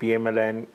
PMLN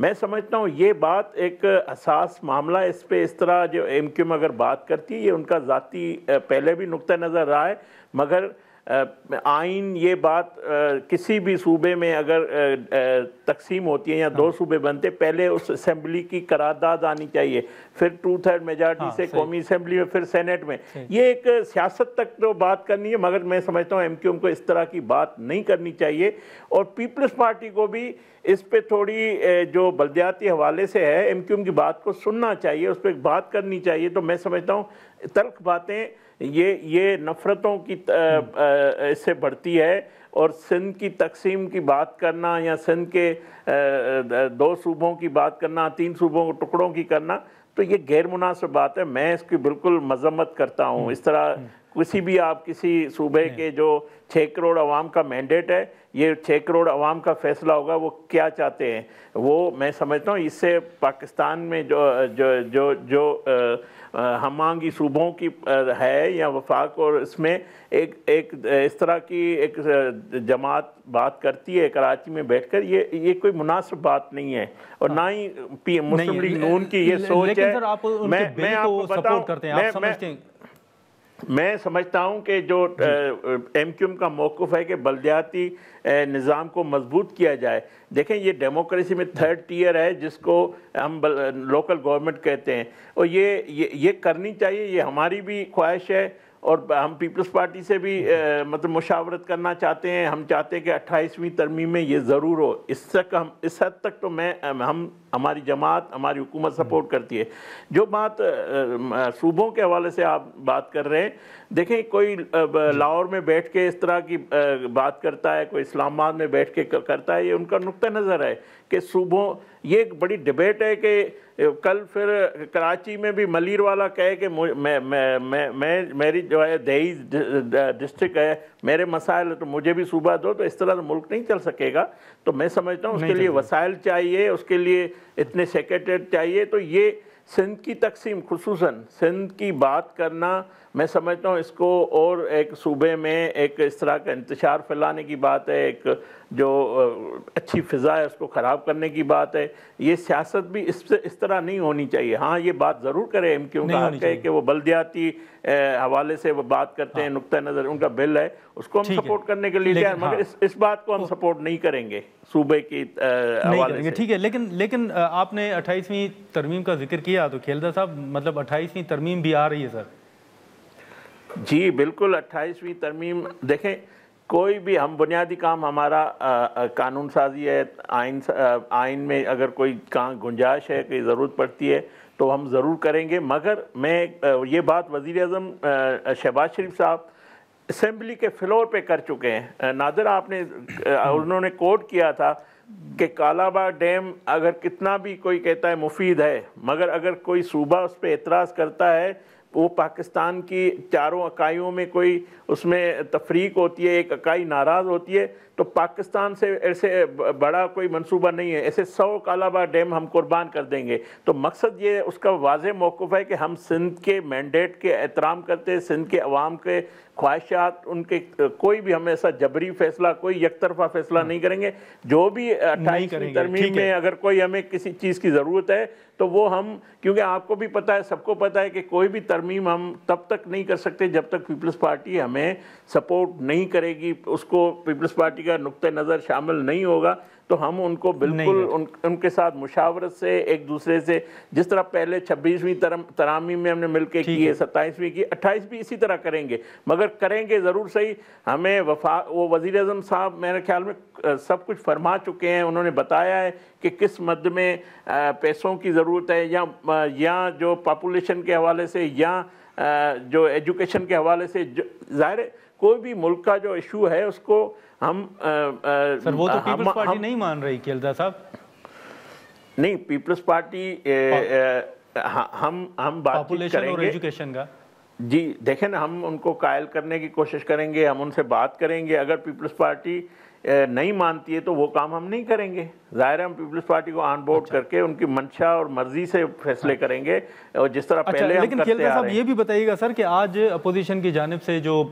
میں سمجھتا ہوں یہ بات ایک حساس معاملہ ہے، اس پہ اس طرح جو ایم کیو ایم اگر بات کرتی ہے، یہ ان کا ذاتی پہلے بھی نقطہ نظر رہا ہے، مگر آئین یہ بات کسی بھی صوبے میں اگر تقسیم ہوتی ہے یا دو صوبے بنتے، پہلے اس اسمبلی کی قرارداد آنی چاہیے، پھر 2/3 میجارٹی سے قومی اسمبلی میں، پھر سینٹ میں، یہ ایک سیاست تک تو بات کرنی ہے، مگر میں سمجھتا ہوں ایم کیو ایم کو اس طرح کی بات نہیں کرنی چاہیے، اور پیپلز پارٹی کو بھی اس پہ تھوڑی جو بلدیاتی حوالے سے ہے ایم کیو ایم کی بات کو سننا چاہیے، اس پہ بات کرنی چاہیے۔ تو میں سمجھتا ہوں تلخ باتیں یہ نفرتوں کی اس سے بڑھتی ہے، اور سندھ کی تقسیم کی بات کرنا یا سندھ کے 2 صوبوں کی بات کرنا، 3 صوبوں کو ٹکڑوں کی کرنا، تو یہ غیر مناسب بات ہے، میں اس کی بالکل مذمت کرتا ہوں۔ اس طرح کسی بھی آپ کسی صوبے کے جو 6 کروڑ عوام کا مینڈیٹ ہے، یہ 6 کروڑ عوام کا فیصلہ ہوگا وہ کیا چاہتے ہیں، وہ میں سمجھتا ہوں اس سے پاکستان میں جو ہم آہنگی صوبوں کی ہے یا وفاق، اور اس میں ایک اس طرح کی ایک جماعت بات کرتی ہے کراچی میں بیٹھ کر، یہ کوئی مناسب بات نہیں ہے، اور نہ ہی مسلم لیگ نون کی یہ سوچ ہے۔ میں آپ کو بتاؤں، میں سمجھتا ہوں کہ جو ایم کیو ایم کا موقف ہے کہ بلدیاتی نظام کو مضبوط کیا جائے۔ دیکھیں یہ ڈیموکریسی میں 3rd ٹیئر ہے جس کو ہم لوکل گورنمنٹ کہتے ہیں، اور یہ کرنی چاہیے، یہ ہماری بھی خواہش ہے، اور ہم پیپلز پارٹی سے بھی مطلب مشاورت کرنا چاہتے ہیں۔ ہم چاہتے ہیں کہ 28ویں ترمیم میں یہ ضرور ہو۔ اس حد تک تو ہماری جماعت، ہماری حکومت سپورٹ کرتی ہے۔ جو بات صوبوں کے حوالے سے آپ بات کر رہے ہیں، دیکھیں کوئی لاہور میں بیٹھ کے اس طرح کی بات کرتا ہے، کوئی اسلام آباد میں بیٹھ کے کرتا ہے، یہ ان کا نقطہ نظر ہے کہ صوبوں، یہ ایک بڑی ڈیبیٹ ہے کہ کل پھر کراچی میں بھی ملیر والا کہے کہ میری جو ہے دیہی ڈسٹرکٹ ہے، میرے مسائل تو مجھے بھی صوبہ دو، تو اس طرح تو ملک نہیں چل سکے گا۔ تو میں سمجھتا ہوں اس کے لیے وسائل چاہیے، اس کے لیے اتنے سیکریٹریٹ چاہیے۔ تو یہ سندھ کی تقسیم، خصوصاً سندھ کی بات کرنا، میں سمجھتا ہوں اس کو اور ایک صوبے میں ایک اس طرح کا انتشار پھیلانے کی بات ہے، ایک جو اچھی فضا ہے اس کو خراب کرنے کی بات ہے۔ یہ سیاست بھی اس طرح نہیں ہونی چاہیے۔ ہاں یہ بات ضرور کرے، ایم کیو کا حق ہے کہ وہ بلدیاتی حوالے سے وہ بات کرتے ہیں، نقطہ نظر ان کا بل ہے، اس کو ہم سپورٹ کرنے کے لیے تیار، مگر اس بات کو ہم سپورٹ نہیں کریں گے صوبے کی حوالے سے۔ ٹھیک ہے، لیکن آپ نے 28ویں ترمیم کا ذکر کیا، تو کھیلدہ صاحب مطلب 28ویں ترمیم بھی آ رہی ہے سر؟ جی بالکل، 28ویں ترمیم، دیکھیں کوئی بھی ہم بنیادی کام ہمارا قانون سازی ہے، آئین میں اگر کوئی گنجائش ہے، کوئی ضرورت پڑتی ہے تو ہم ضرور کریں گے، مگر میں یہ بات وزیر اعظم شہباز شریف صاحب اسمبلی کے فلور پہ کر چکے ہیں۔ نادر انہوں نے کوٹ کیا تھا کہ کالاباغ ڈیم اگر کتنا بھی کوئی کہتا ہے مفید ہے، مگر اگر کوئی صوبہ اس پہ اعتراض کرتا ہے، وہ پاکستان کی چاروں اکائیوں میں کوئی اس میں تفریق ہوتی ہے، ایک اکائی ناراض ہوتی ہے، تو پاکستان سے ایسے بڑا کوئی منصوبہ نہیں ہے، ایسے 100 کالاباغ ڈیم ہم قربان کر دیں گے۔ تو مقصد یہ اس کا واضح موقف ہے کہ ہم سندھ کے مینڈیٹ کے احترام کرتے ہیں، سندھ کے عوام کے خواہشات، ان کے کوئی بھی ہم ایسا جبری فیصلہ، کوئی یک طرفہ فیصلہ نہیں کریں گے۔ جو بھی 28ویں ترمیم میں اگر کوئی ہمیں کسی چیز کی ضرورت ہے تو وہ ہم، کیونکہ آپ کو بھی پتہ ہے، سب کو پتہ ہے کہ کوئی بھی ترمیم ہم تب تک نہیں کر سکتے جب تک پیپلز پارٹی ہمیں سپورٹ نہیں کرے گی، اس کو پیپلز پارٹی کا نقطہ نظر شامل نہیں ہوگا، تو ہم ان کو بالکل ان کے ساتھ مشاورت سے، ایک دوسرے سے، جس طرح پہلے 26ویں ترامیم میں ہم نے مل کے کی ہے، 27ویں کی، 28 بھی اسی طرح کریں گے، مگر کریں گے ضرور صحیح۔ ہمیں وہ وزیر اعظم صاحب میرے خیال میں سب کچھ فرما چکے ہیں، انہوں نے بتایا ہے کہ کس مد میں پیسوں کی ضرورت ہے، یا جو پاپولیشن کے حوالے سے، یا جو ایجوکیشن کے حوالے سے۔ ظاہر ہے کوئی بھی ملک کا جو ایشو ہے اس کو ہم سر، وہ تو پیپلز پارٹی نہیں مان رہی کھیلدہ صاحب۔ نہیں، پیپلز پارٹی ہم بات کریں گے اور ایجوکیشن کا۔ جی دیکھیں نا، ہم ان کو قائل کرنے کی کوشش کریں گے، ہم ان سے بات کریں گے۔ اگر پیپلز پارٹی نہیں مانتی ہے تو وہ کام ہم نہیں کریں گے۔ ظاہر ہے ہم پیپلز پارٹی کو آن بورڈ کر کے ان کی منشا اور مرضی سے فیصلے کریں گے، اور جس طرح پہلے ہم کرتے آ رہے ہیں۔ لیکن کھیلدہ صاحب یہ بھی بتائیے گا سر کہ آج اپوزیشن کی جانب سے جو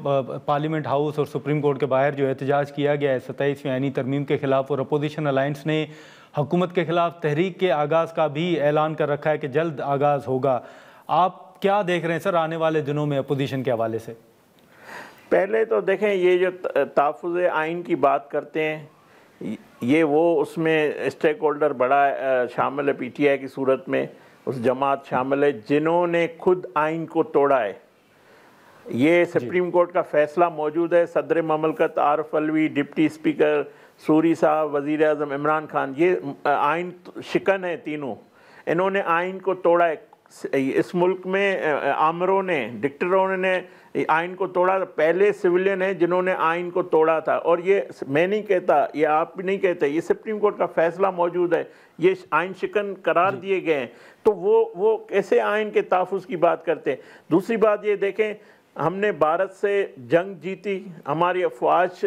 پارلیمنٹ ہاؤس اور سپریم کورٹ کے باہر جو احتجاج کیا گیا ہے 27ویں آئینی ترمیم کے خلاف، اور اپوزیشن الائنس نے حکومت کے خلاف تحریک کے آغاز کا بھی اعلان کر رکھا ہے کہ جلد آغاز ہوگا. آپ کیا دیکھ رہے ہیں سر آنے والے دنوں میں اپوزیشن کے حوالے سے؟ پہلے تو دیکھیں یہ جو تحفظ آئین کی بات کرتے ہیں یہ وہ اس میں اسٹیک ہولڈر بڑا شامل ہے پی ٹی آئی کی صورت میں, اس جماعت شامل ہے جنہوں نے خود آئین کو توڑا ہے. یہ سپریم کورٹ کا فیصلہ موجود ہے, صدر مملکت Arif Alvi, deputy speaker sorry صاحب, وزیر اعظم عمران خان, یہ آئین شکن ہے تینوں. انہوں نے آئین کو توڑا ہے. اس ملک میں آمروں نے, ڈکٹروں نے آئین کو توڑا. پہلے سویلین ہیں جنہوں نے آئین کو توڑا تھا, اور یہ میں نہیں کہتا, یہ آپ بھی نہیں کہتے, یہ سپریم کورٹ کا فیصلہ موجود ہے. یہ آئین شکن قرار دیے گئے ہیں, تو وہ کیسے آئین کے تحفظ کی بات کرتے ہیں. دوسری بات یہ دیکھیں, ہم نے بھارت سے جنگ جیتی, ہماری افواج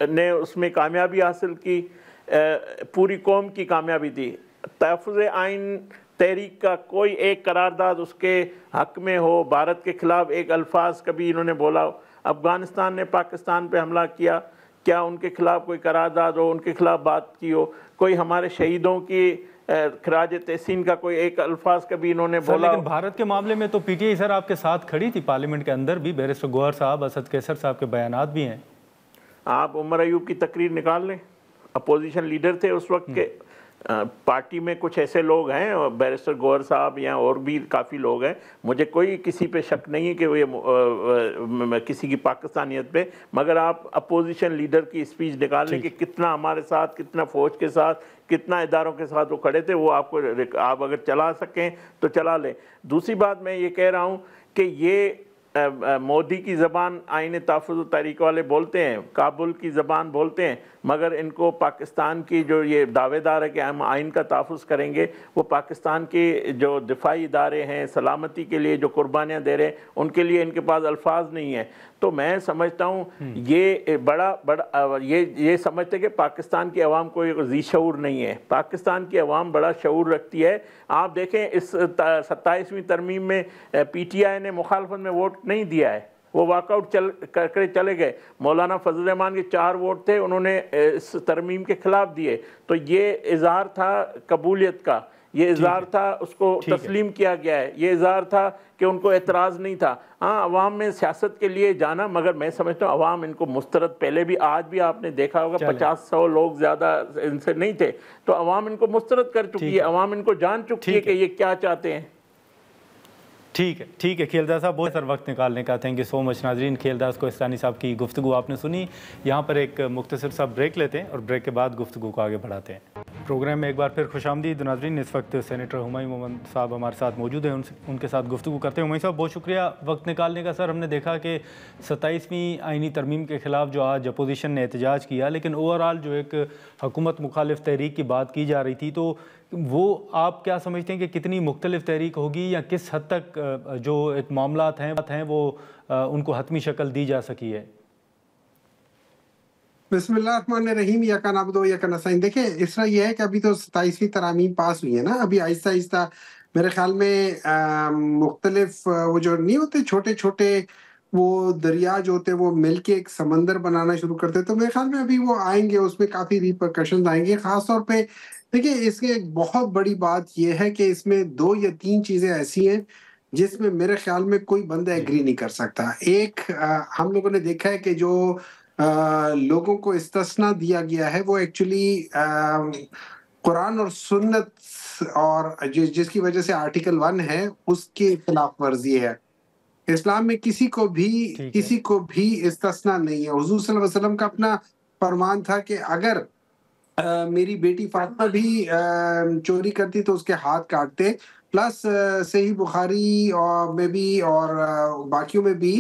نے اس میں کامیابی حاصل کی, پوری قوم کی کامیابی تھی. تحفظ آئین تحریک کا کوئی ایک قرارداد اس کے حق میں ہو, بھارت کے خلاف ایک الفاظ کبھی انہوں نے بولا ہو. افغانستان نے پاکستان پہ حملہ کیا, کیا ان کے خلاف کوئی قرارداد ہو, ان کے خلاف بات کی ہو, کوئی ہمارے شہیدوں کی خراج تحسین کا کوئی ایک الفاظ کبھی انہوں نے بولا. لیکن بھارت کے معاملے میں تو پی ٹی آئی سر آپ کے ساتھ کھڑی تھی پارلیمنٹ کے اندر بھی, بیرسٹر گوہر صاحب, اسد کیسر صاحب کے بیانات بھی ہیں. آپ عمر ایوب کی تقریر نکال لیں, اپوزیشن لیڈر تھے اس وقت کے. پارٹی میں کچھ ایسے لوگ ہیں, بیرسٹر گوہر صاحب یا اور بھی کافی لوگ ہیں, مجھے کوئی کسی پہ شک نہیں ہے کہ وہ کسی کی پاکستانیت پہ, مگر آپ اپوزیشن لیڈر کی اسپیچ نکال لیں کہ کتنا ہمارے ساتھ, کتنا فوج کے ساتھ, کتنا اداروں کے ساتھ وہ کھڑے تھے. وہ آپ اگر چلا سکیں تو چلا لیں. دوسری بات میں یہ کہہ رہا ہوں کہ یہ مودی کی زبان آئین تحفظ و تحریک والے بولتے ہیں, کابل کی زبان بولتے ہیں, مگر ان کو پاکستان کی جو یہ دعوے دار ہے کہ ہم آئین کا تحفظ کریں گے, وہ پاکستان کے جو دفاعی ادارے ہیں, سلامتی کے لیے جو قربانیاں دے رہے ہیں, ان کے لیے ان کے پاس الفاظ نہیں ہیں. تو میں سمجھتا ہوں یہ یہ سمجھتے کہ پاکستان کی عوام کوئی ذی شعور نہیں ہے. پاکستان کی عوام بڑا شعور رکھتی ہے. آپ دیکھیں اس 27ویں ترمیم میں پی ٹی آئی نے مخالفت میں ووٹ نہیں دیا ہے, وہ واک آؤٹ کر کے چلے گئے. مولانا فضل الرحمان کے 4 ووٹ تھے, انہوں نے اس ترمیم کے خلاف دیے. تو یہ اظہار تھا قبولیت کا, یہ اظہار تھا, اس کو تسلیم کیا گیا ہے, یہ اظہار تھا کہ ان کو اعتراض نہیں تھا. ہاں عوام میں سیاست کے لیے جانا, مگر میں سمجھتا ہوں عوام ان کو مسترد, پہلے بھی آج بھی آپ نے دیکھا ہوگا 50-100 لوگ زیادہ ان سے نہیں تھے, تو عوام ان کو مسترد کر چکی ہے, عوام ان کو جان چکی ہے کہ یہ کیا چاہتے ہیں. ٹھیک ہے کھیلدار صاحب, بہت سر وقت نکالنے کا, تھینک یو سو مچ. ناظرین, کھیلدار کوہستانی صاحب کی گفتگو آپ نے سنی. یہاں پر ایک مختصر سا بریک لیتے ہیں اور بریک کے بعد گفتگو کو آگے بڑھاتے ہیں. پروگرام میں ایک بار پھر خوش آمدید. ناظرین, اس وقت سینیٹر ہمایوں محمد صاحب ہمارے ساتھ موجود ہیں, ان کے ساتھ گفتگو کرتے ہیں. ہمایوں صاحب, بہت شکریہ وقت نکالنے کا. سر, ہم نے دیکھا کہ 27ویں آئینی ترمیم کے خلاف جو آج اپوزیشن نے احتجاج کیا, لیکن اوورآل جو ایک حکومت مخالف تحریک کی بات کی جا رہی تھی, تو وہ آپ کیا سمجھتے ہیں کہ کتنی مختلف تحریک ہوگی, یا کس حد تک جو ایک معاملات ہیں وہ ان کو حتمی شکل دی جا سکی ہے؟ بسم اللہ الرحمن الرحیم. یا کان عبدو یا کان نستعین. دیکھیں, اس طرح یہ ہے کہ ابھی تو 27ویں ترامیم پاس ہوئی ہے نا, ابھی آہستہ آہستہ میرے خیال میں مختلف وہ جو نہیں ہوتے چھوٹے چھوٹے وہ دریا جو ہوتے وہ مل کے ایک سمندر بنانا شروع کرتے, تو میرے خیال میں ابھی وہ آئیں گے, اس میں کافی ریپرکشنز آئیں گے. خاص طور پہ دیکھیں, اس کی ایک بہت بڑی بات یہ ہے کہ اس میں 2 یا 3 چیزیں ایسی ہیں جس میں میرے خیال میں کوئی بندہ ایگری نہیں کر سکتا. ایک, ہم لوگوں نے دیکھا ہے کہ جو لوگوں کو استثناء دیا گیا ہے وہ ایکچولی قرآن اور سنت اور جس کی وجہ سے آرٹیکل 1 ہے اس کی خلاف ورزی ہے. اسلام میں کسی کو بھی استثناء نہیں ہے. حضور صلی اللہ علیہ وسلم کا اپنا فرمان تھا کہ اگر میری بیٹی فاطمہ بھی چوری کرتی تو اس کے ہاتھ کاٹتے. پلس صحیح بخاری میں بھی اور باقیوں میں بھی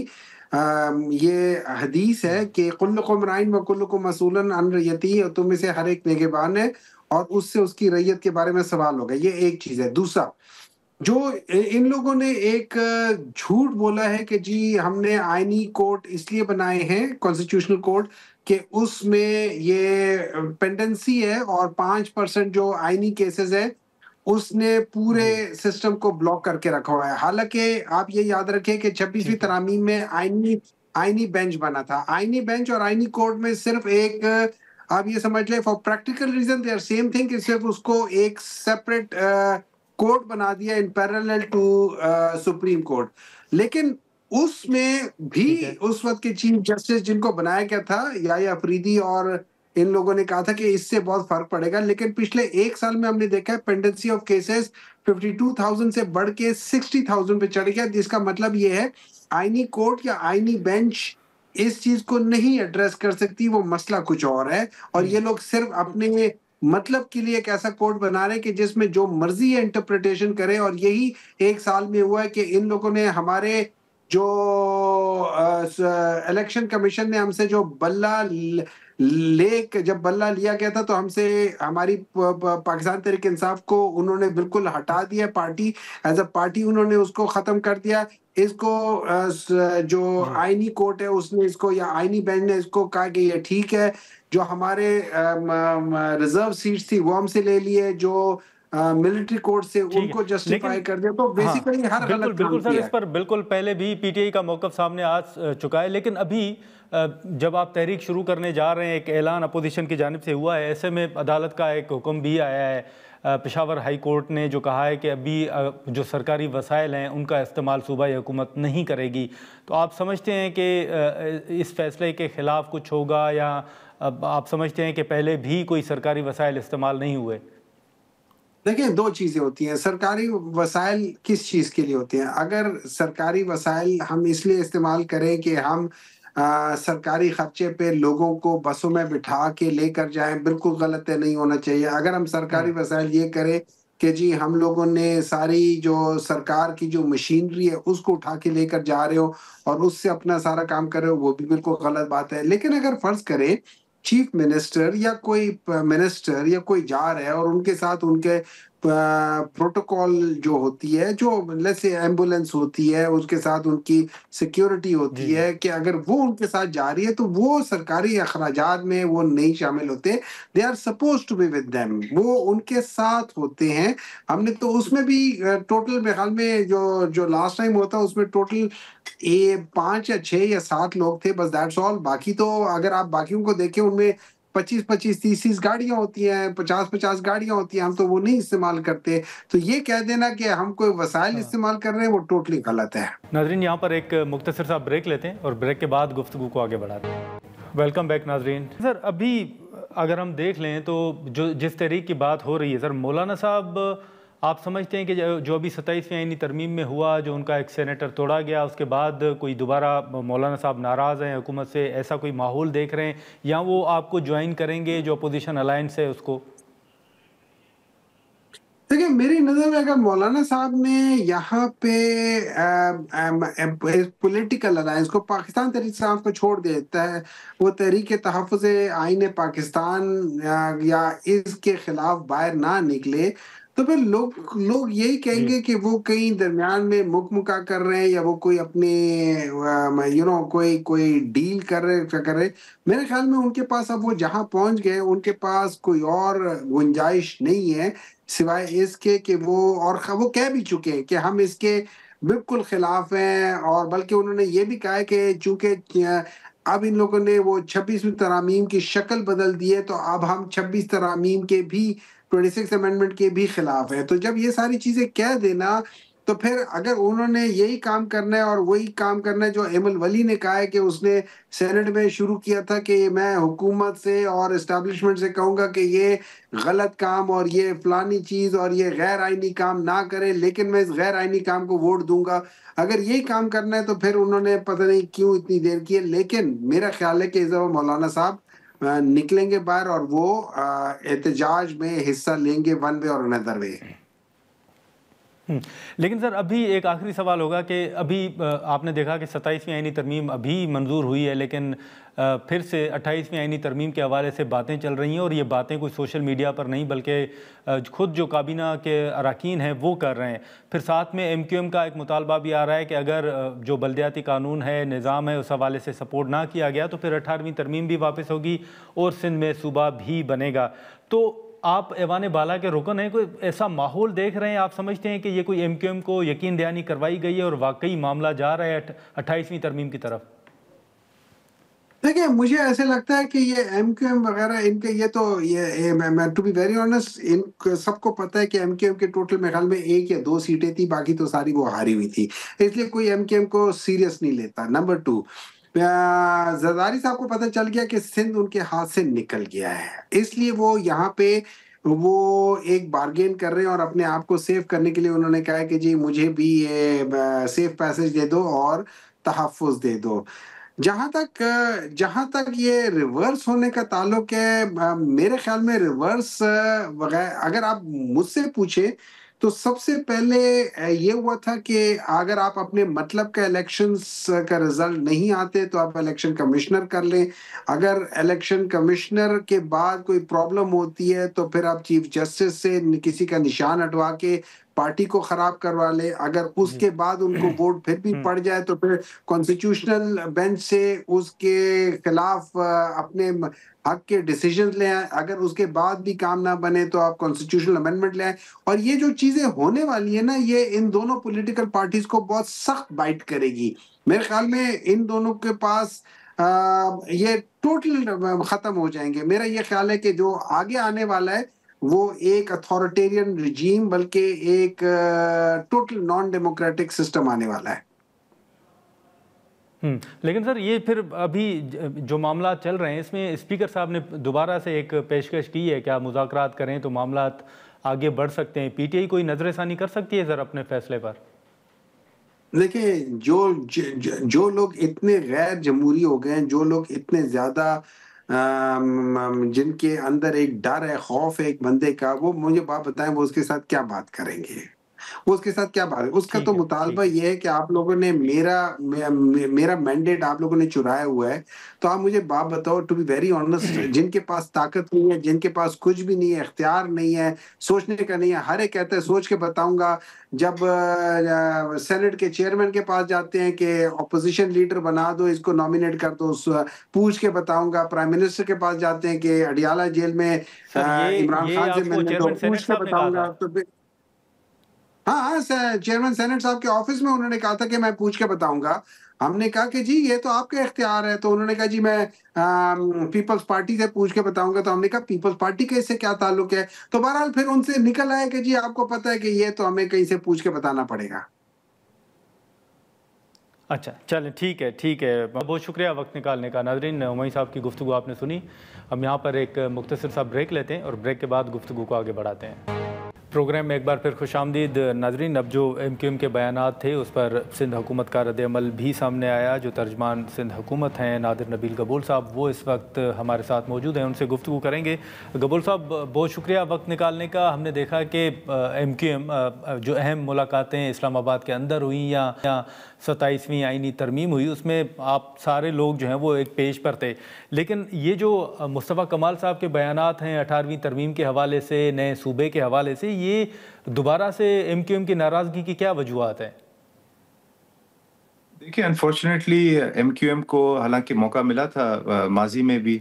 یہ حدیث ہے کہ کلکم رائن و کلکم مسئول عن رعیتہ, اور تم میں سے ہر ایک نگہبان ہے اور اس سے اس کی رعیت کے بارے میں سوال ہوگا. یہ ایک چیز ہے. دوسرا, جو ان لوگوں نے ایک جھوٹ بولا ہے کہ جی ہم نے آئینی کورٹ اس لیے بنائے ہیں, کانسٹیٹیوشنل کورٹ, کہ اس میں یہ پینڈنسی ہے اور 5% جو آئینی کیسز ہے اس نے پورے سسٹم کو بلاک کر کے رکھا ہوا ہے. حالانکہ آپ یہ یاد رکھیں کہ 26ویں ترامیم میں آئینی بینچ بنا تھا. آئینی بینچ اور آئینی کورٹ میں صرف ایک آپ یہ سمجھ لیں for practical reason they are same thing کہ صرف اس کو ایک سیپریٹ کورٹ بنا دیا in parallel to Supreme Court. لیکن اس میں بھی اس وقت کے چیف جسٹس جن کو بنایا گیا تھا یحییٰ افریدی اور ان لوگوں نے کہا تھا کہ اس سے بہت فرق پڑے گا. لیکن پچھلے ایک سال میں ہم نے دیکھا ہے پینڈنسی آف کیسز 52,000 سے بڑھ کے 60,000 پہ چڑھ گیا. جس کا مطلب یہ ہے آئینی کورٹ یا آئینی بینچ اس چیز کو نہیں ایڈریس کر سکتی, وہ مسئلہ کچھ اور ہے. اور یہ لوگ صرف اپنے مطلب کے لیے ایک ایسا کورٹ بنا رہے کہ جس میں جو مرضی ہے انٹرپریٹیشن کرے. اور یہی ایک سال میں ہوا ہے کہ ان لوگوں نے ہمارے جو الیکشن کمیشن نے ہم سے جو بلہ جب بلہ لیا گیا تھا تو ہم سے ہماری پاکستان تحریک انصاف کو انہوں نے بالکل ہٹا دیا. پارٹی ایز اے پارٹی انہوں نے اس کو ختم کر دیا. اس کو جو آئینی کورٹ ہے اس نے اس کو یا آئینی بینچ نے اس کو کہا کہ یہ ٹھیک ہے, جو ہمارے ریزرو سیٹس تھی وہ ہم سے لے لیے, جو ملٹری کورٹ سے ان کو جسٹیفائی کر دیا. تو بیسیکلی ہر غلط کام سر اس پر بالکل پہلے بھی پی ٹی آئی کا موقف سامنے آ چکا ہے. لیکن ابھی جب آپ تحریک شروع کرنے جا رہے ہیں, ایک اعلان اپوزیشن کی جانب سے ہوا ہے, ایسے میں عدالت کا ایک حکم بھی آیا ہے. پشاور ہائی کورٹ نے جو کہا ہے کہ ابھی جو سرکاری وسائل ہیں ان کا استعمال صوبائی حکومت نہیں کرے گی. تو آپ سمجھتے ہیں کہ اس فیصلے کے خلاف کچھ ہوگا, یا آپ سمجھتے ہیں کہ پہلے بھی کوئی سرکاری وسائل استعمال نہیں ہوئے؟ دیکھیں دو چیزیں ہوتی ہیں. سرکاری وسائل کس چیز کے لیے ہوتے ہیں؟ اگر سرکاری وسائل ہم اس لیے استعمال کریں کہ ہم سرکاری خرچے پہ لوگوں کو بسوں میں بٹھا کے لے کر جائیں, بالکل غلط ہے, نہیں ہونا چاہیے. اگر ہم سرکاری وسائل یہ کریں کہ جی ہم لوگوں نے ساری جو سرکار کی جو مشینری ہے اس کو اٹھا کے لے کر جا رہے ہو اور اس سے اپنا سارا کام کر رہے ہو, وہ بھی بالکل غلط بات ہے. لیکن اگر فرض کریں چیف منسٹر یا کوئی منسٹر یا کوئی جا رہا ہے اور ان کے ساتھ ان کے پروٹوکول جو ہوتی ہے, جو جیسے ایمبولینس ہوتی ہے, اس کے ساتھ ان کی سیکیورٹی ہوتی ہے, کہ اگر وہ ان کے ساتھ جا رہی ہے تو وہ سرکاری اخراجات میں وہ نہیں شامل ہوتے. They are suppose to be with them, وہ ان کے ساتھ ہوتے ہیں. ہم نے تو اس میں بھی ٹوٹل میرے خیال میں جو لاسٹ ٹائم ہوتا اس میں ٹوٹل 5 یا 6 یا 7 لوگ تھے بس, دیٹس آل. باقی تو اگر آپ باقیوں کو دیکھیں ان میں 25 30 گاڑیاں ہوتی ہیں, 50 گاڑیاں ہوتی ہیں, ہم تو وہ نہیں استعمال کرتے. تو یہ کہہ دینا کہ ہم کوئی وسائل استعمال کر رہے ہیں وہ ٹوٹلی غلط ہے. ناظرین یہاں پر ایک مختصر سا بریک لیتے ہیں اور بریک کے بعد گفتگو کو آگے بڑھاتے ہیں. ویلکم بیک ناظرین. سر ابھی اگر ہم دیکھ لیں تو جس تحریک کی بات ہو رہی ہے, سر مولانا صاحب آپ سمجھتے ہیں کہ جو ابھی 27ویں آئینی ترمیم میں ہوا, جو ان کا ایک سینیٹر توڑا گیا, اس کے بعد کوئی دوبارہ مولانا صاحب ناراض ہیں حکومت سے, ایسا کوئی ماحول دیکھ رہے ہیں, یا وہ آپ کو جوائن کریں گے جو اپوزیشن الائنس ہے اس کو؟ دیکھیں میری نظر میں اگر مولانا صاحب نے یہاں پہ پولیٹیکل الائنس کو, پاکستان تحریک انصاف کو چھوڑ دیتا ہے, وہ تحریک تحفظ آئین پاکستان یا اس کے خلاف باہر نہ نکلے, تو پھر لوگ یہی کہیں گے کہ وہ کہیں درمیان میں مکا کر رہے ہیں, یا وہ کوئی اپنے کوئی ڈیل کر رہے. میرے خیال میں ان کے پاس اب وہ جہاں پہنچ گئے ان کے پاس کوئی اور گنجائش نہیں ہے سوائے اس کے کہ وہ کہہ بھی چکے کہ ہم اس کے بالکل خلاف ہیں. اور بلکہ انہوں نے یہ بھی کہا ہے کہ چونکہ اب ان لوگوں نے وہ 26ویں ترامیم کی شکل بدل دی ہے تو اب ہم 26 ترامیم کے بھی 26 امینڈمنٹ کے بھی خلاف ہے. تو جب یہ ساری چیزیں کہہ دینا تو پھر اگر انہوں نے یہی کام کرنا ہے اور وہی کام کرنا ہے جو ایم الولی نے کہا ہے کہ اس نے سینٹ میں شروع کیا تھا کہ میں حکومت سے اور اسٹیبلشمنٹ سے کہوں گا کہ یہ غلط کام اور یہ فلانی چیز اور یہ غیر آئینی کام نہ کرے, لیکن میں اس غیر آئینی کام کو ووٹ دوں گا. اگر یہی کام کرنا ہے تو پھر انہوں نے پتہ نہیں کیوں اتنی دیر کی ہے. لیکن میرا خیال ہے کہ مولانا صاحب نکلیں گے باہر اور وہ احتجاج میں حصہ لیں گے ون وے اور اندر وے. لیکن سر ابھی ایک آخری سوال ہوگا کہ ابھی آپ نے دیکھا کہ 27ویں آئینی ترمیم ابھی منظور ہوئی ہے, لیکن پھر سے 28ویں آئینی ترمیم کے حوالے سے باتیں چل رہی ہیں, اور یہ باتیں کوئی سوشل میڈیا پر نہیں بلکہ خود جو کابینہ کے اراکین ہیں وہ کر رہے ہیں. پھر ساتھ میں ایم کیو ایم کا ایک مطالبہ بھی آ رہا ہے کہ اگر جو بلدیاتی قانون ہے, نظام ہے, اس حوالے سے سپورٹ نہ کیا گیا تو پھر 18ویں ترمیم بھی واپس ہوگی اور سندھ میں صوبہ بھی بنے گا. تو آپ ایوان بالا کے رکن ہیں, کوئی ایسا ماحول دیکھ رہے ہیں, آپ سمجھتے ہیں کہ یہ کوئی ایم کیو ایم کو یقین دہانی کروائی گئی ہے اور واقعی معاملہ جا رہا ہے 28ویں ترمیم کی طرف؟ دیکھیں مجھے ایسے لگتا ہے کہ یہ ایم کیو ایم وغیرہ ان کے یہ تو میں ٹو بی ویری آنیسٹ ان سب کو پتہ ہے کہ ایم کیو ایم کے ٹوٹل میرے خیال میں 1 یا 2 سیٹیں تھی، باقی تو ساری وہ ہاری ہوئی تھی، اس لیے کوئی ایم کیو ایم کو سیریس نہیں لیتا۔ نمبر 2، زرداری صاحب کو پتہ چل گیا کہ سندھ ان کے ہاتھ سے نکل گیا ہے، اس لیے وہ یہاں پہ وہ ایک بارگین کر رہے ہیں اور اپنے آپ کو سیو کرنے کے لیے انہوں نے کہا ہے کہ جی مجھے بھی یہ سیف پیسج دے دو اور تحفظ دے دو۔ جہاں تک یہ ریورس ہونے کا تعلق ہے، میرے خیال میں ریورس وغیرہ اگر آپ مجھ سے پوچھیں تو سب سے پہلے یہ ہوا تھا کہ اگر آپ اپنے مطلب کا الیکشنز کا رزلٹ نہیں آتے تو آپ الیکشن کمشنر کر لیں، اگر الیکشن کمشنر کے بعد کوئی پرابلم ہوتی ہے تو پھر آپ چیف جسٹس سے کسی کا نشان ہٹوا کے پارٹی کو خراب کروا لے، اگر اس جی کے بعد ان کو ووٹ پھر بھی پڑ جائے تو پھر کانسٹیٹیوشنل بینچ سے اس کے خلاف اپنے حق کے ڈیسیجنز لے آئیں، اگر اس کے بعد بھی کام نہ بنے تو آپ کانسٹیٹیوشنل امینڈمنٹ لے آئیں، اور یہ جو چیزیں ہونے والی ہیں نا یہ ان دونوں پولیٹیکل پارٹیز کو بہت سخت بائٹ کرے گی۔ میرے خیال میں ان دونوں کے پاس یہ ٹوٹل ختم ہو جائیں گے۔ میرا یہ خیال ہے کہ جو آگے آنے والا ہے وہ ایک اتھارٹیرین رجیم بلکہ ایک ٹوٹل نان ڈیموکریٹک سسٹم آنے والا ہے۔ لیکن سر یہ پھر ابھی جو معاملات چل رہے ہیں اس میں اسپیکر صاحب نے دوبارہ سے ایک پیشکش کی ہے کہ آپ مذاکرات کریں تو معاملات آگے بڑھ سکتے ہیں، پی ٹی آئی کوئی نظر ثانی کر سکتی ہے سر اپنے فیصلے پر؟ دیکھیں جو لوگ اتنے غیر جمہوری ہو گئے ہیں، جو لوگ اتنے زیادہ جن کے اندر ایک ڈر ہے، خوف ہے ایک بندے کا، وہ مجھے بات بتائیں وہ اس کے ساتھ کیا بات کریں گے؟ وہ اس کے ساتھ کیا بات ہے؟ اس کا تو ٹھیک ہے مطالبہ ٹھیک ہے یہ ہے کہ آپ لوگوں نے میرا مینڈیٹ آپ لوگوں نے چرایا ہوا ہے، تو آپ مجھے بات بتاؤ ٹو بی ویری آنیسٹ، جن کے پاس طاقت نہیں ہے، جن کے پاس کچھ بھی نہیں ہے، اختیار نہیں ہے، سوچنے کا نہیں ہے، ہر ایک کہتا ہے سوچ کے بتاؤں گا، جب سینٹ کے چیئرمین کے پاس جاتے ہیں کہ اپوزیشن لیڈر بنا دو، اس کو نامینیٹ کر دو، پوچھ کے بتاؤں گا، پرائم منسٹر کے پاس جاتے ہیں کہ اڈیالہ جیل میں سر عمران یہ خان سے آپ کو ملنے دو، چیئرمین پوچھ سینٹ کے صاحب نے کہا بتاؤں تھا؟ گا تو ہاں چیئرمین سینٹ صاحب کے آفس میں انہوں نے کہا تھا کہ میں پوچھ کے بتاؤں گا۔ ہم نے کہا کہ جی یہ تو آپ کا اختیار ہے، تو انہوں نے کہا جی میں پیپلز پارٹی سے پوچھ کے بتاؤں گا، تو ہم نے کہا پیپلز پارٹی کا اس سے کیا تعلق ہے؟ تو بہرحال پھر ان سے نکل آئے کہ جی آپ کو پتہ ہے کہ یہ تو ہمیں کہیں سے پوچھ کے بتانا پڑے گا۔ اچھا چلیں ٹھیک ہے، بہت شکریہ وقت نکالنے کا۔ ناظرین عمئی صاحب کی گفتگو آپ نے سنی، ہم یہاں پر ایک مختصر سا بریک لیتے ہیں اور بریک کے بعد گفتگو کو آگے بڑھاتے ہیں۔ پروگرام میں ایک بار پھر خوش آمدید ناظرین۔ اب جو ایم کیو ایم کے بیانات تھے اس پر سندھ حکومت کا رد عمل بھی سامنے آیا۔ جو ترجمان سندھ حکومت ہیں نادر نبیل گبول صاحب، وہ اس وقت ہمارے ساتھ موجود ہیں، ان سے گفتگو کریں گے۔ گبول صاحب بہت شکریہ وقت نکالنے کا۔ ہم نے دیکھا کہ ایم کیو ایم جو اہم ملاقاتیں اسلام آباد کے اندر ہوئیں یا 27ویں آئینی ترمیم ہوئی، اس میں آپ سارے لوگ جو ہیں وہ ایک پیج پر تھے، لیکن یہ جو مصطفیٰ کمال صاحب کے بیانات ہیں 18ویں ترمیم کے حوالے سے، نئے صوبے کے حوالے سے، یہ دوبارہ سے ایم کیو ایم کی ناراضگی کی کیا وجوہات ہیں؟ دیکھیں انفارچونیٹلی ایم کیو ایم کو حالانکہ موقع ملا تھا ماضی میں بھی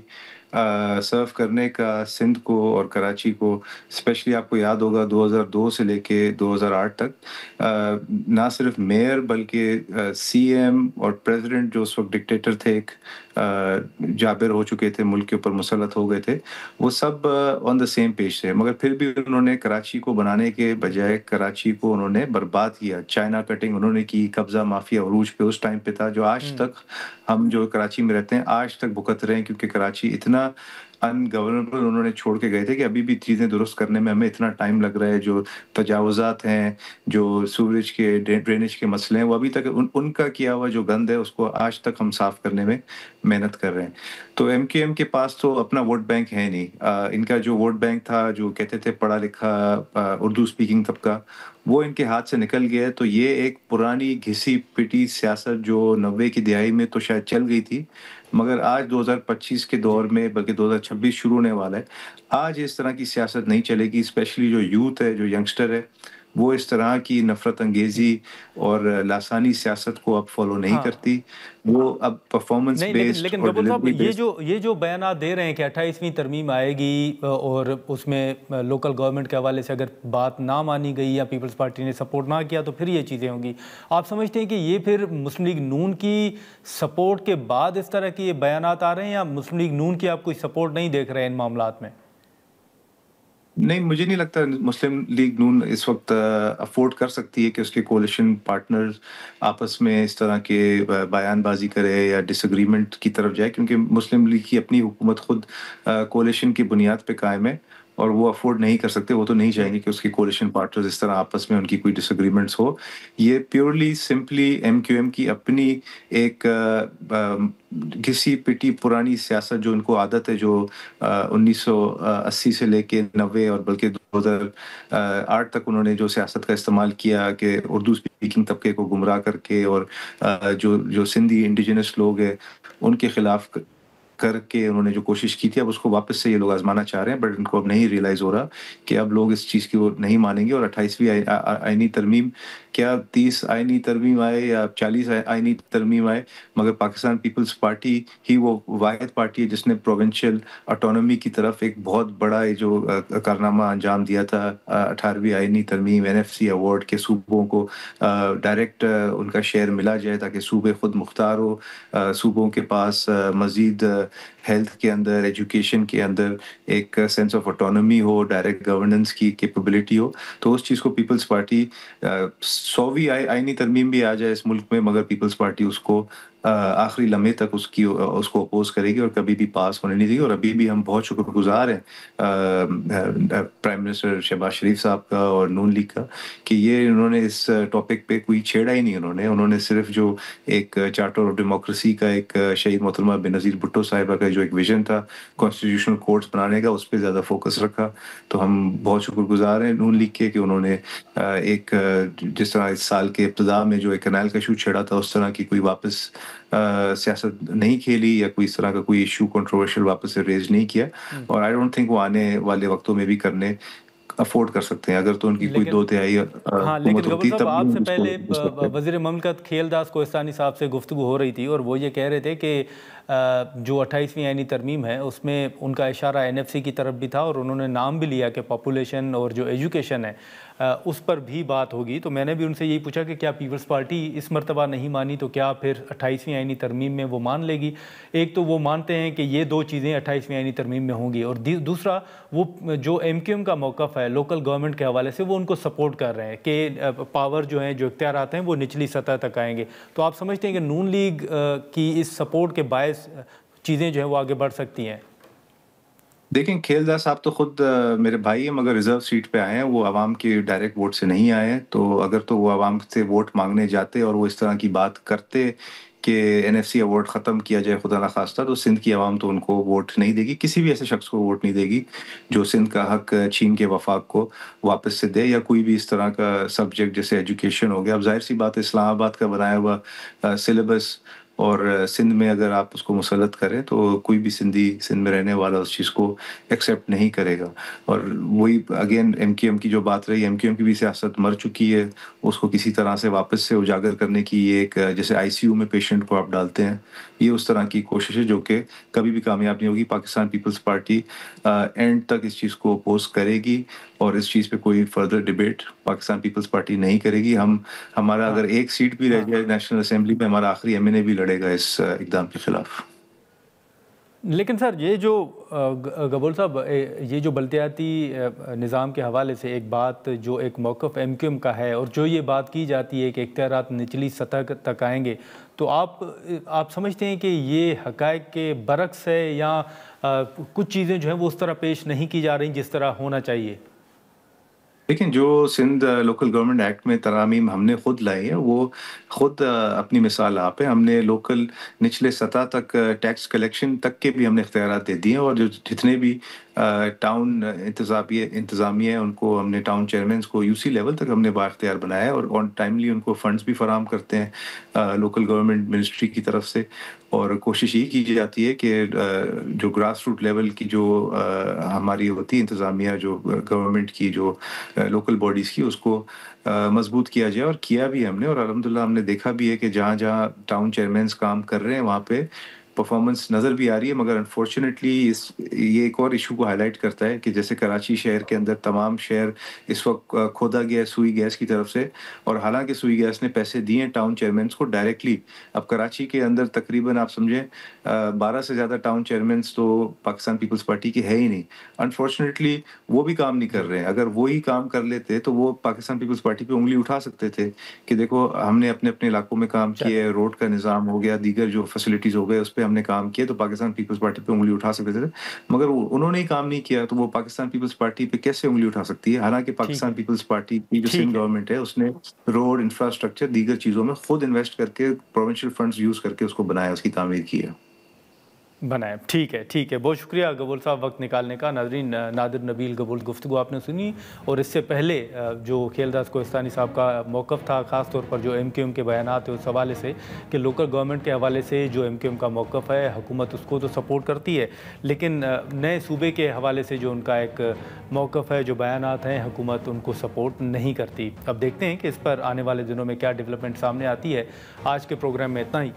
سرو کرنے کا سندھ کو اور کراچی کو، اسپیشلی آپ کو یاد ہوگا 2002 سے لے کے 2008 تک نہ صرف میئر بلکہ سی ایم اور پریزیڈنٹ جو اس وقت ڈکٹیٹر تھے، ایک جابر ہو چکے تھے، ملک کے اوپر مسلط ہو گئے تھے، وہ سب آن دا سیم پیج تھے، مگر پھر بھی انہوں نے کراچی کو بنانے کے بجائے کراچی کو انہوں نے برباد کیا۔ چائنا کٹنگ انہوں نے کی، قبضہ مافیا عروج پہ اس ٹائم پہ تھا، جو آج تک ہم جو کراچی میں رہتے ہیں آج تک بھگت رہے ہیں، کیونکہ کراچی اتنا ان گورنبل انہوں نے چھوڑ کے گئے تھے کہ ابھی بھی چیزیں درست کرنے میں ہمیں اتنا ٹائم لگ رہا ہے۔ جو تجاوزات ہیں، جو سوریج کے ڈرینیج کے مسئلے ہیں، وہ ابھی تک ان کا کیا ہوا جو گند ہے اس کو آج تک ہم صاف کرنے میں محنت کر رہے ہیں۔ تو ایم کیو ایم کے پاس تو اپنا ووٹ بینک ہے نہیں، ان کا جو ووٹ بینک تھا، جو کہتے تھے پڑھا لکھا اردو اسپیکنگ طبقہ، وہ ان کے ہاتھ سے نکل گیا ہے۔ تو یہ ایک پرانی گھسی پٹی سیاست جو 90 کی دہائی میں تو شاید چل گئی تھی، مگر آج 2025 کے دور میں، بلکہ 2026 شروع ہونے والا ہے، آج اس طرح کی سیاست نہیں چلے گی۔ اسپیشلی جو یوتھ ہے، جو ینگسٹر ہے، وہ اس طرح کی نفرت انگیزی اور لاسانی سیاست کو اب فالو نہیں کرتی. وہ اب پرفارمنس نہیں، بیسڈ لیکن اور گبر صاحب ڈیلیوری یہ جو بیانات دے رہے ہیں کہ 28ویں ترمیم آئے گی اور اس میں لوکل گورنمنٹ کے حوالے سے اگر بات نہ مانی گئی یا پیپلز پارٹی نے سپورٹ نہ کیا تو پھر یہ چیزیں ہوں گی، آپ سمجھتے ہیں کہ یہ پھر مسلم لیگ نون کی سپورٹ کے بعد اس طرح کی یہ بیانات آ رہے ہیں یا مسلم لیگ نون کی آپ کوئی سپورٹ نہیں دیکھ رہے ہیں ان معاملات میں؟ نہیں، مجھے نہیں لگتا مسلم لیگ نون اس وقت افورڈ کر سکتی ہے کہ اس کے کولیشن پارٹنرز آپس میں اس طرح کے بیان بازی کرے یا ڈس اگریمنٹ کی طرف جائے، کیونکہ مسلم لیگ کی اپنی حکومت خود کولیشن کی بنیاد پہ قائم ہے اور وہ افورڈ نہیں کر سکتے. وہ تو نہیں چاہیں گے کہ اس کے کولیشن پارٹنرز اس طرح آپس میں ان کی کوئی ڈس اگریمنٹس ہو. یہ purely simply M Q M کی اپنی ایک گھسی پٹی پرانی سیاست جو ان کو عادت ہے، جو 1980 سے لے کے 90 اور بلکہ 2008 تک انہوں نے جو سیاست کا استعمال کیا کہ اردو اسپیکنگ طبقے کو گمراہ کر کے اور جو سندھی انڈیجنس لوگ ہیں ان کے خلاف کر کے انہوں نے جو کوشش کی تھی، اب اس کو واپس سے یہ لوگ آزمانا چاہ رہے ہیں. بٹ ان کو اب نہیں ریئلائز ہو رہا کہ اب لوگ اس چیز کی وہ نہیں مانیں گے. اور 28ویں آئینی ترمیم، کیا 30 آئینی ترمیم آئے یا 40 آئینی ترمیم آئے، مگر پاکستان پیپلز پارٹی ہی وہ واحد پارٹی ہے جس نے پروونشل آٹونومی کی طرف ایک بہت بڑا جو کارنامہ انجام دیا تھا. 18ویں آئینی ترمیم NFC ایوارڈ کے صوبوں کو ڈائریکٹ ان کا شیئر ملا جائے تاکہ صوبے خود مختار ہو، صوبوں کے پاس مزید ہیلتھ کے اندر، ایجوکیشن کے اندر ایک سینس آف آٹونومی ہو، ڈائریکٹ گورننس کی کیپیبلٹی ہو. تو اس چیز کو پیپلز پارٹی 100ویں آئینی ترمیم بھی آ جائے اس ملک میں، مگر پیپلز پارٹی اس کو آخری لمحے تک اس کو اپوز کرے گی اور کبھی بھی پاس ہونے نہیں دے گی. اور ابھی بھی ہم بہت شکر گزار ہیں پرائم منسٹر شہباز شریف صاحب کا اور نون لیگ کا کہ یہ انہوں نے اس ٹاپک پہ کوئی چھیڑا ہی نہیں. انہوں نے صرف جو ایک چارٹر آف ڈیموکریسی کا ایک شہید محترمہ بینظیر بھٹو صاحبہ کا جو ایک ویژن تھا کانسٹیٹیوشنل کورٹس بنانے کا، اس پہ زیادہ فوکس رکھا. تو ہم بہت شکر گزار ہیں نون لیگ کے کہ انہوں نے ایک جس طرح اس سال کے ابتدا میں جو ایک کنال کا ایشو چھیڑا تھا، اس طرح کی کوئی واپس سیاست نہیں کھیلی یا کوئی اس طرح کا کوئی ایشو کنٹروورشل واپس سے ریز نہیں کیا. اور آئی ڈونٹ تھنک وہ آنے والے وقتوں میں بھی کرنے افورڈ کر سکتے ہیں. اگر تو ان کی کوئی 2/3 لیکن حکومت گبر ہوتی صاحب تب آپ سے پہلے وزیر مملکت کھیل داس کوہستانی صاحب سے گفتگو ہو رہی تھی اور وہ یہ کہہ رہے تھے کہ جو 28ویں آئینی ترمیم ہے اس میں ان کا اشارہ NFC کی طرف بھی تھا اور انہوں نے نام بھی لیا کہ پاپولیشن اور جو ایجوکیشن ہے اس پر بھی بات ہوگی. تو میں نے بھی ان سے یہی پوچھا کہ کیا پیپلز پارٹی اس مرتبہ نہیں مانی تو کیا پھر 28ویں آئینی ترمیم میں وہ مان لے گی؟ ایک تو وہ مانتے ہیں کہ یہ دو چیزیں 28ویں آئینی ترمیم میں ہوں گی، اور دوسرا وہ جو MQM کا موقف ہے لوکل گورنمنٹ کے حوالے سے وہ ان کو سپورٹ کر رہے ہیں کہ پاور جو ہیں جو اختیارات ہیں وہ نچلی سطح تک آئیں گے. تو آپ سمجھتے ہیں کہ نون لیگ کی اس سپورٹ کے باعث چیزیں جو ہیں وہ آگے بڑھ سکتی ہیں؟ دیکھیں، کھیل داس صاحب تو خود میرے بھائی ہیں مگر ریزرو سیٹ پہ آئے ہیں، وہ عوام کے ڈائریکٹ ووٹ سے نہیں آئے ہیں. تو اگر تو وہ عوام سے ووٹ مانگنے جاتے اور وہ اس طرح کی بات کرتے کہ NFC ایوارڈ ختم کیا جائے خدا نخواستہ، تو سندھ کی عوام تو ان کو ووٹ نہیں دے گی، کسی بھی ایسے شخص کو ووٹ نہیں دے گی جو سندھ کا حق چھین کے وفاق کو واپس سے دے، یا کوئی بھی اس طرح کا سبجیکٹ جیسے ایجوکیشن ہو گیا. اب ظاہر سی بات ہے اسلام آباد کا بنایا ہوا سلیبس اور سندھ میں اگر آپ اس کو مسلط کریں تو کوئی بھی سندھی سندھ میں رہنے والا اس چیز کو ایکسیپٹ نہیں کرے گا. اور وہی اگین MQM کی جو بات رہی، MQM کی بھی سیاست مر چکی ہے، اس کو کسی طرح سے واپس سے اجاگر کرنے کی یہ ایک جیسے ICU میں پیشنٹ کو آپ ڈالتے ہیں، یہ اس طرح کی کوشش ہے جو کہ کبھی بھی کامیاب نہیں ہوگی. پاکستان پیپلز پارٹی اینڈ تک اس چیز کو اپوز کرے گی اور اس چیز پہ کوئی further debate Pakistan People's Party نہیں کرے گی. ہمارا اگر ایک سیٹ بھی رہ جائے نیشنل اسمبلی میں، ہمارا آخری MNA بھی لڑے گا اس اقدام کے خلاف. لیکن سر یہ جو گبول صاحب یہ جو بلدیاتی نظام کے حوالے سے ایک بات جو ایک موقف MQM کا ہے اور جو یہ بات کی جاتی ہے کہ اختیارات نچلی سطح تک آئیں گے، تو آپ سمجھتے ہیں کہ یہ حقائق کے برعکس ہے یا کچھ چیزیں جو ہیں وہ اس طرح پیش نہیں کی جا رہی جس طرح ہونا چاہیے؟ لیکن جو سندھ لوکل گورنمنٹ ایکٹ میں ترامیم ہم نے خود لائی ہے، وہ خود اپنی مثال آپ ہے. ہم نے لوکل نچلے سطح تک ٹیکس کلیکشن تک کے بھی ہم نے اختیارات دے دیے ہیں، اور جو جتنے بھی ٹاؤن انتظامیہ ہے ان کو ہم نے ٹاؤن چیئرمینس کو یو سی لیول تک ہم نے بااختیار بنایا ہے اور آن ٹائملی ان کو فنڈز بھی فراہم کرتے ہیں لوکل گورنمنٹ منسٹری کی طرف سے. اور کوشش یہ کی جاتی ہے کہ جو گراس روٹ لیول کی جو ہماری ہوتی ہے انتظامیہ جو گورنمنٹ کی جو لوکل باڈیز کی اس کو مضبوط کیا جائے, اور کیا بھی ہم نے. اور الحمدللہ ہم نے دیکھا بھی ہے کہ جہاں جہاں ٹاؤن چیئرمینس کام کر رہے ہیں وہاں پہ پرفارمنس نظر بھی آ رہی ہے. مگر انفارچونیٹلی یہ ایک اور ایشو کو ہائی لائٹ کرتا ہے کہ جیسے کراچی شہر کے اندر تمام شہر اس وقت کھودا گیا ہے سوئی گیس کی طرف سے, اور حالانکہ سوئی گیس نے پیسے دیے ہیں ٹاؤن چیئرمینس کو ڈائریکٹلی. اب کراچی کے اندر تقریباً آپ سمجھیں 12 سے زیادہ ٹاؤن چیئرمینس تو پاکستان پیپلز پارٹی کے ہے ہی نہیں. انفارچونیٹلی وہ بھی کام نہیں کر رہے ہیں. اگر وہی کام کر لیتے تو وہ پاکستان پیپلز پارٹی پہ انگلی اٹھا سکتے تھے کہ دیکھو ہم نے اپنے اپنے علاقوں میں کام کیا ہے, روڈ کا نظام ہو گیا, دیگر جو فیسلٹیز ہو گئے اس پہ ہم نے کام کیا, تو پاکستان پیپلز پارٹی پہ انگلی اٹھا سکتے تھے. مگر انہوں نے ہی کام نہیں کیا تو وہ پاکستان پیپلز پارٹی پہ کیسے انگلی اٹھا سکتی ہے؟ حالانکہ پاکستان پیپلز پارٹی کی جو سندھ گورنمنٹ ہے اس نے روڈ, انفراسٹرکچر, دیگر چیزوں میں خود انویسٹ کر کے پروونشل فنڈز یوز کر کے اس کو بنایا, اس کی تعمیر کی ہے. بنائے. ٹھیک ہے, بہت شکریہ گبول صاحب وقت نکالنے کا. ناظرین, نادر نبیل گبول گفتگو آپ نے سنی, اور اس سے پہلے جو خیلداس کوہستانی صاحب کا موقف تھا خاص طور پر جو ایم کیو ایم کے بیانات ہیں اس حوالے سے کہ لوکل گورنمنٹ کے حوالے سے جو ایم کیو ایم کا موقف ہے, حکومت اس کو تو سپورٹ کرتی ہے لیکن نئے صوبے کے حوالے سے جو ان کا ایک موقف ہے, جو بیانات ہیں, حکومت ان کو سپورٹ نہیں کرتی. اب دیکھتے ہیں کہ اس پر آنے والے دنوں میں کیا ڈیولپمنٹ سامنے آتی ہے. آج کے پروگرام میں اتنا ہی.